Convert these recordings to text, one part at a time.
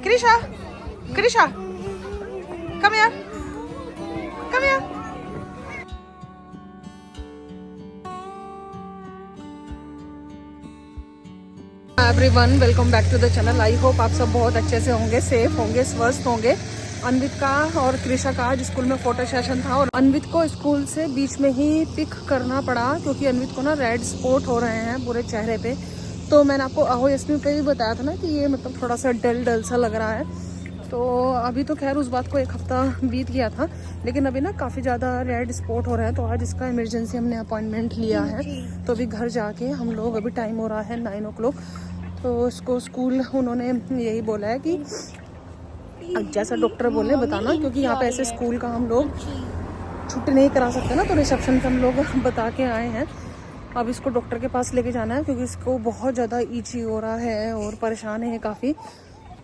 Krisha, Krisha, come here, come here. Everyone, welcome back to the channel. I hope आप सब बहुत अच्छे से होंगे, सेफ होंगे, स्वस्थ होंगे। अन्वित का और कृषा का आज स्कूल में फोटो सेशन था और अन्वित को स्कूल से बीच में ही पिक करना पड़ा क्योंकि अन्वित को ना रेड स्पॉट हो रहे हैं पूरे चेहरे पे। तो मैंने आपको आहो यस्मी पे भी बताया था ना कि ये मतलब थोड़ा सा डल डल सा लग रहा है। तो अभी तो खैर उस बात को एक हफ्ता बीत गया था, लेकिन अभी ना काफ़ी ज़्यादा रेड स्पॉट हो रहा है। तो आज इसका इमरजेंसी हमने अपॉइंटमेंट लिया है। तो अभी घर जाके हम लोग, अभी टाइम हो रहा है 9 o'clock, तो उसको स्कूल उन्होंने यही बोला है कि जैसा डॉक्टर बोले बताना, क्योंकि यहाँ पे ऐसे स्कूल का हम लोग छुट्टी नहीं करा सकते ना। तो रिसेप्शन पे हम लोग बता के आए हैं। अब इसको डॉक्टर के पास लेके जाना है क्योंकि इसको बहुत ज़्यादा ईची हो रहा है और परेशान है काफ़ी।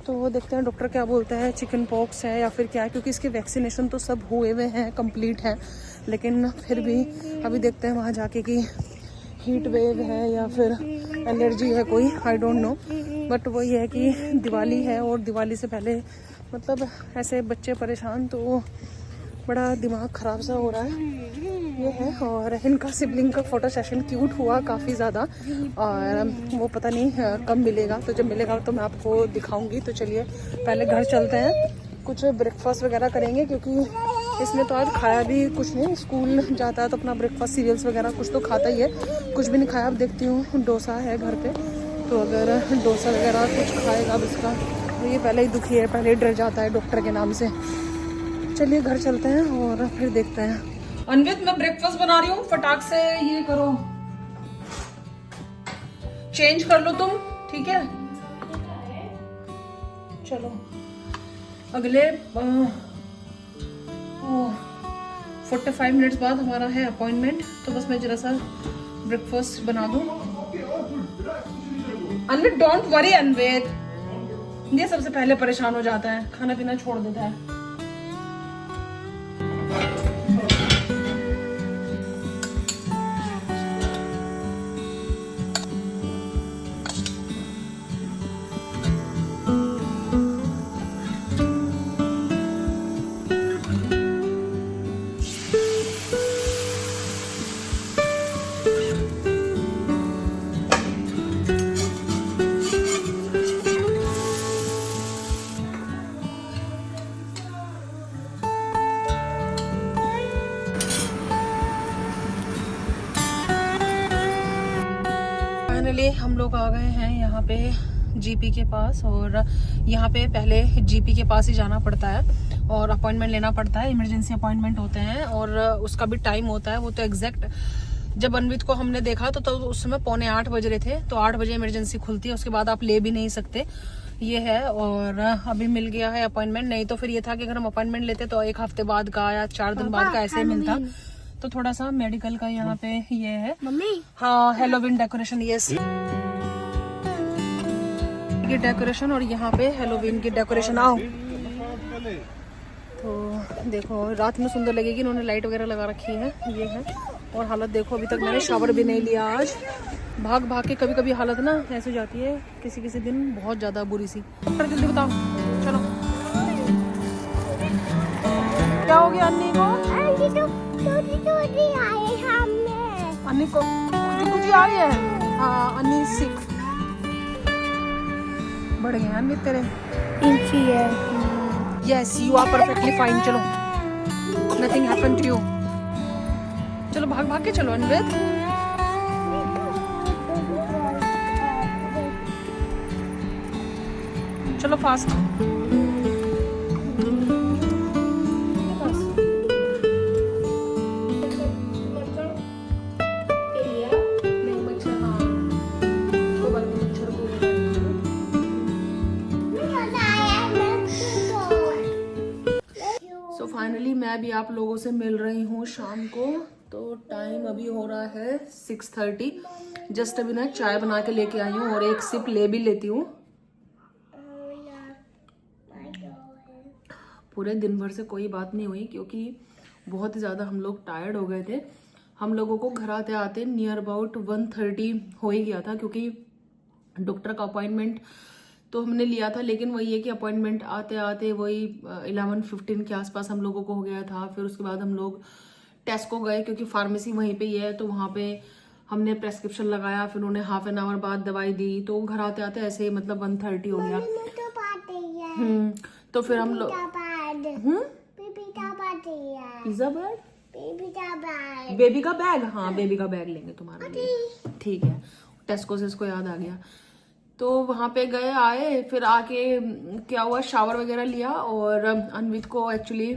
तो देखते हैं डॉक्टर क्या बोलते हैं, चिकन पॉक्स है या फिर क्या है, क्योंकि इसके वैक्सीनेशन तो सब हुए हुए हैं, कंप्लीट है, लेकिन फिर भी अभी देखते हैं वहाँ जाके कि हीट वेव है या फिर एलर्जी है कोई, आई डोंट नो। बट वही है कि दिवाली है और दिवाली से पहले मतलब ऐसे बच्चे परेशान, तो बड़ा दिमाग ख़राब सा हो रहा है ये है। और इनका सिबलिंग का फ़ोटो सेशन क्यूट हुआ काफ़ी ज़्यादा, और वो पता नहीं कब मिलेगा। तो जब मिलेगा तो मैं आपको दिखाऊंगी। तो चलिए पहले घर चलते हैं, कुछ ब्रेकफास्ट वगैरह करेंगे क्योंकि इसने तो आज खाया भी कुछ नहीं। स्कूल जाता है तो अपना ब्रेकफास्ट सीरियल्स वगैरह कुछ तो खाता ही है, कुछ भी नहीं खाया। अब देखती हूँ डोसा है घर पे, तो अगर डोसा वगैरह कुछ खाएगा अब इसका, तो ये पहले ही दुखी है, पहले ही डर जाता है डॉक्टर के नाम से। चलिए घर चलते हैं और फिर देखते हैं। अन्वित, मैं ब्रेकफास्ट बना रही हूँ, फटाक से ये करो, चेंज कर लो तुम, ठीक है? चलो अगले 45 मिनट्स बाद हमारा है अपॉइंटमेंट, तो बस मैं जरा सा ब्रेकफास्ट बना दूं। अन्वित डोंट वरी, अन्वित ये सबसे पहले परेशान हो जाता है, खाना पीना छोड़ देता है। फाइनली हम लोग आ गए हैं यहाँ पे जीपी के पास, और यहाँ पे पहले जीपी के पास ही जाना पड़ता है और अपॉइंटमेंट लेना पड़ता है। इमरजेंसी अपॉइंटमेंट होते हैं और उसका भी टाइम होता है। वो तो एग्जैक्ट जब अन्वित को हमने देखा तो उस समय 7:45 बज रहे थे, तो 8 बजे इमरजेंसी खुलती है, उसके बाद आप ले भी नहीं सकते, ये है। और अभी मिल गया है अपॉइंटमेंट, नहीं तो फिर ये था कि अगर हम अपॉइंटमेंट लेते तो 1 हफ्ते बाद का या 4 दिन बाद का ऐसे ही मिलता। तो थोड़ा सा मेडिकल का यहाँ पे ये है मम्मी, हाँ, हेलोविन डेकोरेशन, यस, की डेकोरेशन, और यहाँ पे हेलोवीन की डेकोरेशन। आओ तो देखो रात में सुंदर लगेगी, इन्होंने लाइट वगैरह लगा रखी है, ये है। और हालत देखो, अभी तक मैंने शावर भी नहीं लिया आज, भाग भाग के। कभी कभी हालत ना ऐसे हो जाती है, किसी किसी दिन बहुत ज्यादा बुरी सी। जल्दी बताओ, चलो क्या हो गया अन्नी को? अन्नी को कुछ आ रही है, हाँ अन्नी सिक बढ़ गए अन्वित तेरे, yes you are perfectly fine. चलो नथिंग हैपन टू यू, चलो भाग भाग के चलो अन्वित। चलो फास्ट। फाइनली मैं भी आप लोगों से मिल रही हूँ शाम को। तो टाइम अभी हो रहा है 6:30। जस्ट अभी ना चाय बना के लेके आई हूँ और एक सिप ले भी लेती हूँ। पूरे दिन भर से कोई बात नहीं हुई क्योंकि बहुत ही ज़्यादा हम लोग टायर्ड हो गए थे। हम लोगों को घर आते आते नियर अबाउट 1:30 हो ही गया था, क्योंकि डॉक्टर का अपॉइंटमेंट तो हमने लिया था, लेकिन वही है कि अपॉइंटमेंट आते आते वही 11:15 के आसपास हम लोगों को हो गया था। फिर उसके बाद हम लोग टेस्को गए, क्योंकि फार्मेसी वहीं पे ही है, तो वहाँ पे हमने प्रेस्क्रिप्शन लगाया। फिर उन्होंने हाफ एन आवर बाद दवाई दी, तो घर आते आते ऐसे मतलब 1:30 हो गया। तो फिर हम लोग पिज्जा बैग, बेबी का बैग, हाँ बेबी का बैग लेंगे तुम्हारे लिए, ठीक है। टेस्को से इसको याद आ गया। तो वहां पे गए, आए, फिर आके क्या हुआ, शावर वगैरह लिया। और अनवित को एक्चुअली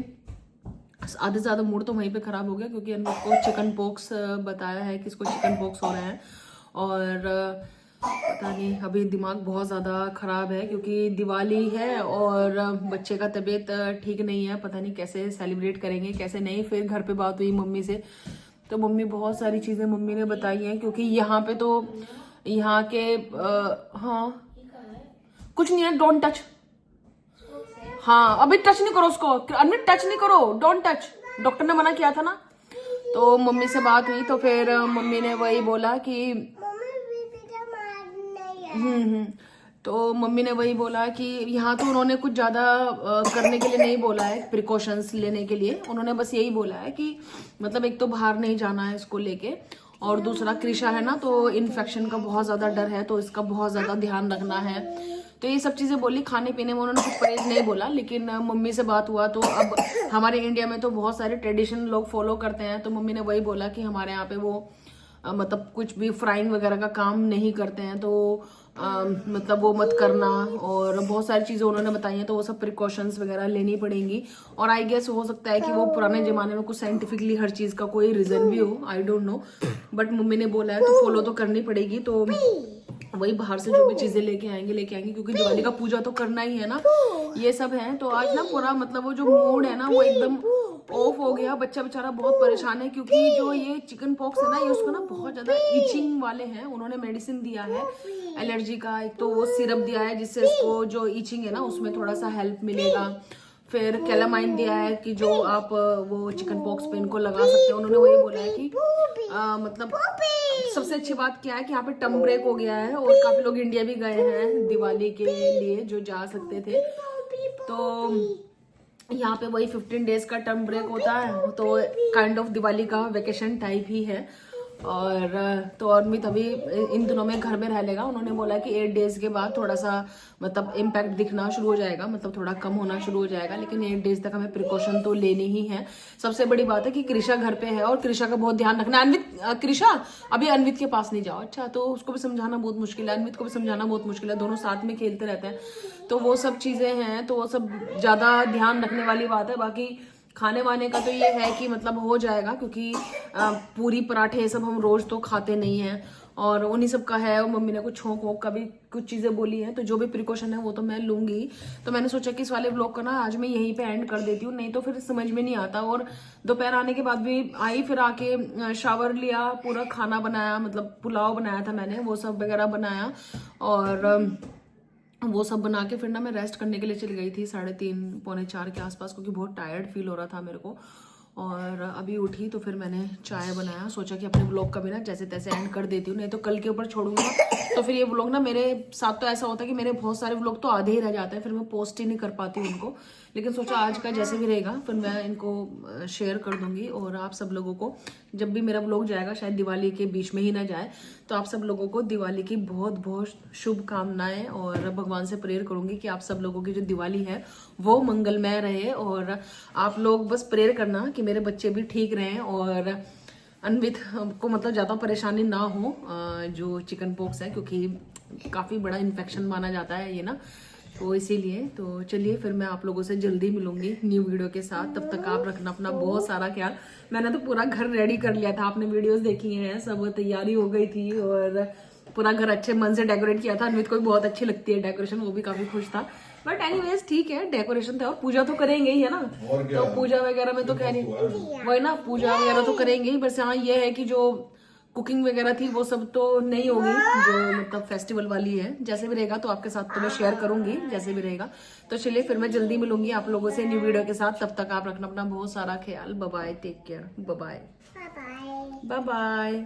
आधे से ज्यादा मूड तो वहीं पे खराब हो गया, क्योंकि अनवित को चिकन पॉक्स बताया है कि इसको चिकन पॉक्स हो रहे हैं। और पता नहीं, अभी दिमाग बहुत ज़्यादा ख़राब है, क्योंकि दिवाली है और बच्चे का तबीयत ठीक नहीं है। पता नहीं कैसे सेलिब्रेट करेंगे कैसे नहीं। फिर घर पे बात हुई मम्मी से, तो मम्मी बहुत सारी चीज़ें मम्मी ने बताई हैं, क्योंकि यहाँ पे तो यहाँ के हाँ कुछ नहीं है, डोंट टच। हाँ अभी टच नहीं करो उसको, अनवित टच नहीं करो, डोंट टच, डॉक्टर ने मना किया था ना। तो मम्मी से बात हुई, तो फिर मम्मी ने वही बोला कि तो मम्मी ने वही बोला कि यहाँ तो उन्होंने कुछ ज़्यादा करने के लिए नहीं बोला है, प्रिकॉशंस लेने के लिए। उन्होंने बस यही बोला है कि मतलब एक तो बाहर नहीं जाना है इसको लेके, और दूसरा कृषा है ना, तो इन्फेक्शन का बहुत ज़्यादा डर है, तो इसका बहुत ज़्यादा ध्यान रखना है। तो ये सब चीज़ें बोली। खाने पीने में उन्होंने कुछ परहेज नहीं बोला, लेकिन मम्मी से बात हुआ तो अब हमारे इंडिया में तो बहुत सारे ट्रेडिशन लोग फॉलो करते हैं, तो मम्मी ने वही बोला कि हमारे यहाँ पे वो मतलब कुछ भी फ्राइंग वगैरह का काम नहीं करते हैं, तो मतलब वो मत करना। और बहुत सारी चीज़ें उन्होंने बताई हैं, तो वो सब प्रिकॉशंस वगैरह लेनी पड़ेंगी। और आई गेस हो सकता है कि वो पुराने ज़माने में कुछ साइंटिफिकली हर चीज़ का कोई रीज़न भी हो, I don't know, but mummy ने बोला है तो फॉलो तो करनी पड़ेगी। तो वही बाहर से जो भी चीज़ें लेके आएंगे, क्योंकि दिवाली का पूजा तो करना ही है ना, ये सब है। तो आज ना पूरा मतलब वो जो मूड है ना वो एकदम ऑफ हो गया। बच्चा बेचारा बहुत परेशान है, क्योंकि जो ये चिकन पॉक्स है ना, ये उसको ना बहुत ज्यादा इचिंग वाले हैं। उन्होंने मेडिसिन दिया है एलर्जी का, एक तो वो सिरप दिया है जिससे इसको जो इचिंग है ना उसमें थोड़ा सा हेल्प मिलेगा। फिर कैलामाइन दिया है कि जो आप वो चिकन पॉक्स पे इनको लगा सकते हैं। उन्होंने वही बोला है कि मतलब सबसे अच्छी बात क्या है कि यहाँ पे टर्म ब्रेक हो गया है, और काफी लोग इंडिया भी गए हैं दिवाली के लिए जो जा सकते थे। तो यहाँ पे वही 15 डेज का टर्म ब्रेक होता है, तो काइंड ऑफ दिवाली का वेकेशन टाइप ही है। और तो अनवित अभी इन दिनों में घर में रह लेगा। उन्होंने बोला कि 8 डेज के बाद थोड़ा सा मतलब इम्पैक्ट दिखना शुरू हो जाएगा, मतलब थोड़ा कम होना शुरू हो जाएगा, लेकिन 8 डेज तक हमें प्रिकॉशन तो लेनी ही है। सबसे बड़ी बात है कि कृषा घर पे है, और कृषा का बहुत ध्यान रखना। अनवित, कृषा अभी अनवित के पास नहीं जाओ, अच्छा, तो उसको भी समझाना बहुत मुश्किल है, अनवित को भी समझाना बहुत मुश्किल है, दोनों साथ में खेलते रहते हैं, तो वो सब चीजें हैं, तो वो सब ज्यादा ध्यान रखने वाली बात है। बाकी खाने वाने का तो ये है कि मतलब हो जाएगा, क्योंकि पूरी पराठे ये सब हम रोज तो खाते नहीं हैं, और उन्हीं सब का है। और मम्मी ने कुछ छोंक वोंक का भी कुछ चीजें बोली हैं, तो जो भी प्रिकॉशन है वो तो मैं लूंगी। तो मैंने सोचा कि इस वाले ब्लॉग का ना आज मैं यहीं पे एंड कर देती हूँ, नहीं तो फिर समझ में नहीं आता। और दोपहर आने के बाद भी आई, फिर आके शावर लिया, पूरा खाना बनाया, मतलब पुलाव बनाया था मैंने, वो सब वगैरह बनाया, और वो सब बना के फिर ना मैं रेस्ट करने के लिए चली गई थी 3:30 पौने 4 के आसपास, क्योंकि बहुत टायर्ड फील हो रहा था मेरे को। और अभी उठी तो फिर मैंने चाय बनाया, सोचा कि अपने व्लॉग का भी ना जैसे तैसे एंड कर देती हूँ, नहीं तो कल के ऊपर छोड़ूंगा तो फिर ये व्लॉग ना मेरे साथ तो ऐसा होता है कि मेरे बहुत सारे व्लॉग तो आधे ही रह जाते हैं, फिर मैं पोस्ट ही नहीं कर पाती हूँ उनको। लेकिन सोचा आज का जैसे भी रहेगा फिर मैं इनको शेयर कर दूंगी। और आप सब लोगों को जब भी मेरा व्लॉग जाएगा, शायद दिवाली के बीच में ही ना जाए, तो आप सब लोगों को दिवाली की बहुत बहुत शुभकामनाएं, और भगवान से प्रेयर करूंगी कि आप सब लोगों की जो दिवाली है वो मंगलमय रहे। और आप लोग बस प्रेयर करना कि मेरे बच्चे भी ठीक रहें, और अनवित को मतलब ज़्यादा परेशानी ना हो जो चिकन पॉक्स है, क्योंकि काफ़ी बड़ा इन्फेक्शन माना जाता है ये ना, तो इसीलिए। तो चलिए फिर मैं आप लोगों से जल्दी मिलूंगी न्यू वीडियो के साथ। तब तक आप रखना अपना बहुत सारा ख्याल। मैंने तो पूरा घर रेडी कर लिया था, आपने वीडियोस देखी हैं, सब तैयारी हो गई थी, और पूरा घर अच्छे मन से डेकोरेट किया था। अनवित को भी बहुत अच्छी लगती है डेकोरेशन, वो भी काफी खुश था। बट एनीवेज ठीक है, डेकोरेशन था, और पूजा तो करेंगे ही है ना, तो पूजा वगैरह में तो कह रही वही ना, पूजा वगैरह तो करेंगे ही। बस हाँ ये है कि जो कुकिंग वगैरह थी वो सब तो नहीं होगी, जो मतलब फेस्टिवल वाली है। जैसे भी रहेगा तो आपके साथ तो मैं शेयर करूंगी, जैसे भी रहेगा। तो चलिए फिर मैं जल्दी मिलूंगी आप लोगों से न्यू वीडियो के साथ। तब तक आप रखना अपना बहुत सारा ख्याल। Bye bye, take care, bye bye, bye bye.